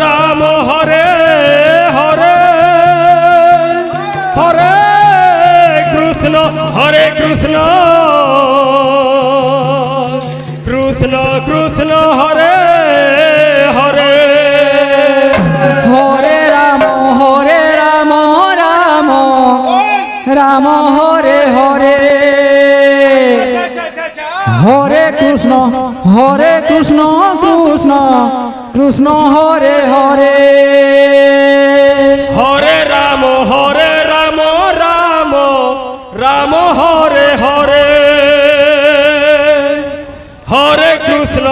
Ram Hare Hare Hare Krishna Krishna Krishna Hare Hare Hare Ram Ram Ram Hare Hare Hare Krishna Krishna Krishna Hare Hare Hare Ram Ram Ram Hare Hare Hare Krishna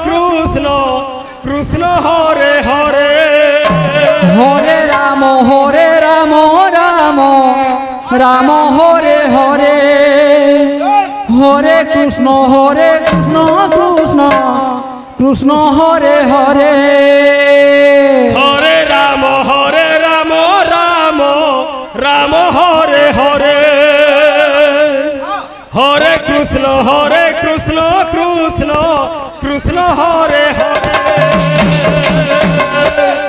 Krishna Krishna Hare Hare Hare Ram Ram Ram Hare Hare Hare Krishna Krishna Krishna Hare Hare Hare Ram Ram Ram Hare Hare Hare Krishna Krishna Krishna Hare Hare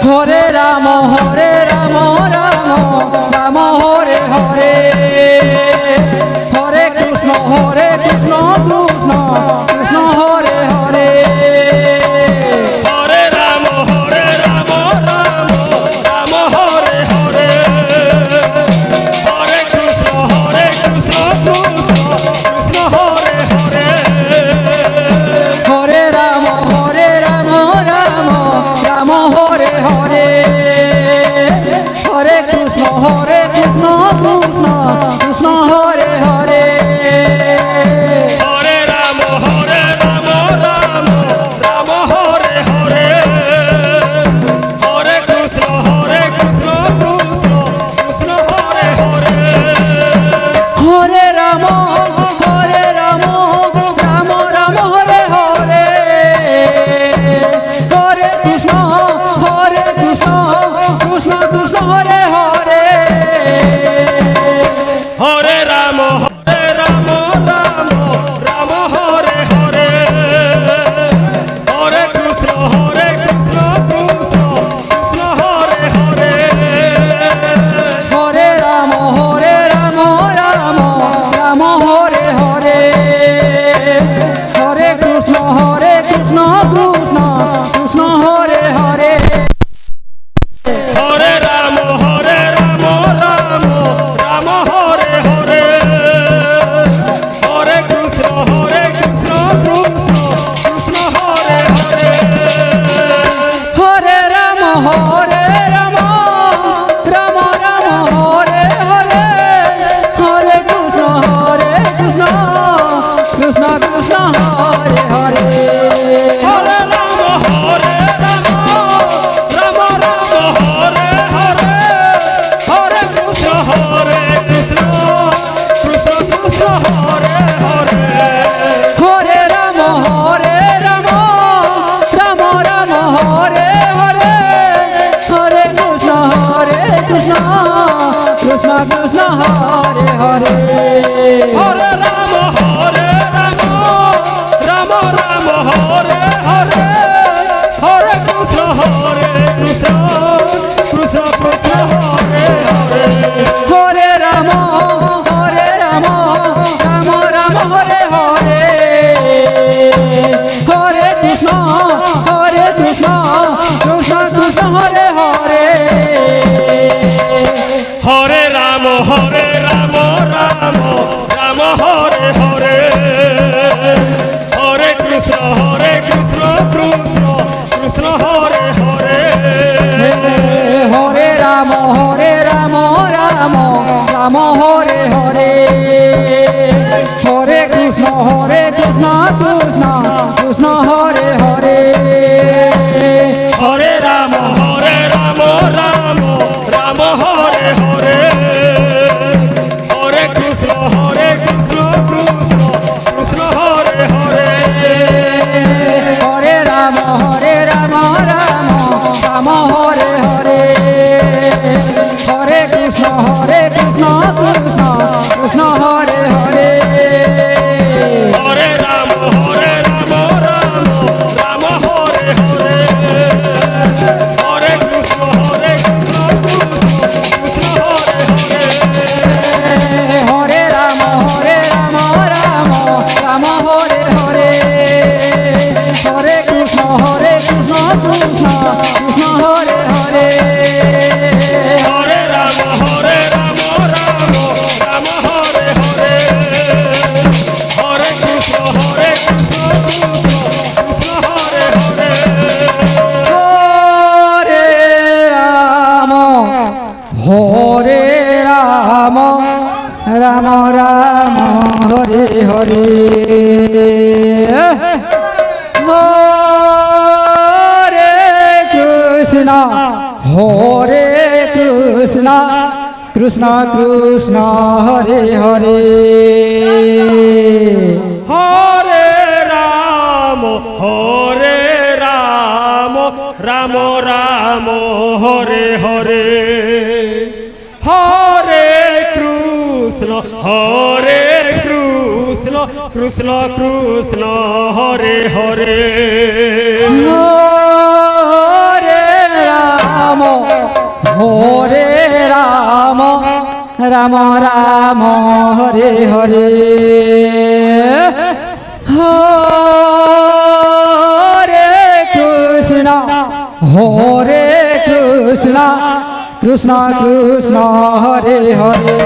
Hare Ram Ram Ram Hare Hare Hare Krishna Krishna Krishna Hare Hare Hare Ram Ram Ram Hare Hare Hare Krishna Krishna Hare Hare Hare Ram Ram Ram Hare Hare Hare Krishna Krishna Krishna Hare Hare Hare Ram Ram Ram Hare Hare Hare Krishna Krishna Hare Hare Hare Ram Ram Ram Hare Hare Hare Krishna Krishna Krishna Hare Hare Hare Ram Ram Ram Hare Hare Hare Krishna Krishna Hare Hare Hare Ram Ram Ram Hare Hare Hare Krishna Krishna Krishna Hare Hare Hare Ram Ram Ram Hare Hare Hare Krishna Krishna Hare Hare Hare Ram Ram Ram Hare Hare Hare Krishna Krishna Krishna Hare Hare Hare Ram Ram Hare Hare Hare Krishna Krishna Hare Hare Hare Ram Ram Ram Hare Hare Hare Krishna Krishna Krishna Hare Hare Hare Ram Ram Ram Hare Hare Hare Krishna Krishna Hare Hare Hare Ram Ram Ram Hare Hare Hare Krishna Krishna Krishna Hare Hare Hare Ram Ram Ram Hare Hare Hare Krishna Krishna Hare Hare Hare Ram Ram Ram Hare Hare Hare Krishna Krishna Hare Hare Hare Ram Ram Ram Hare Hare Hare Krishna Krishna Hare Hare Hare Ram Ram Ram Hare Hare Hare Krishna Krishna Krishna Hare Hare Krishna Krishna Hare Hare Hare Ram Ram Ram Hare Hare Hare Krishna Krishna Krishna Hare Hare Hare Ram Ram Ram Hare Hare Hare Krishna Krishna Krishna Hare Hare Hare Ram Ram Ram Hare Hare Hare Krishna Krishna Krishna Hare Hare Hare Ram Ram Ram Hare Hare Hare Krishna Krishna Krishna Hare Hare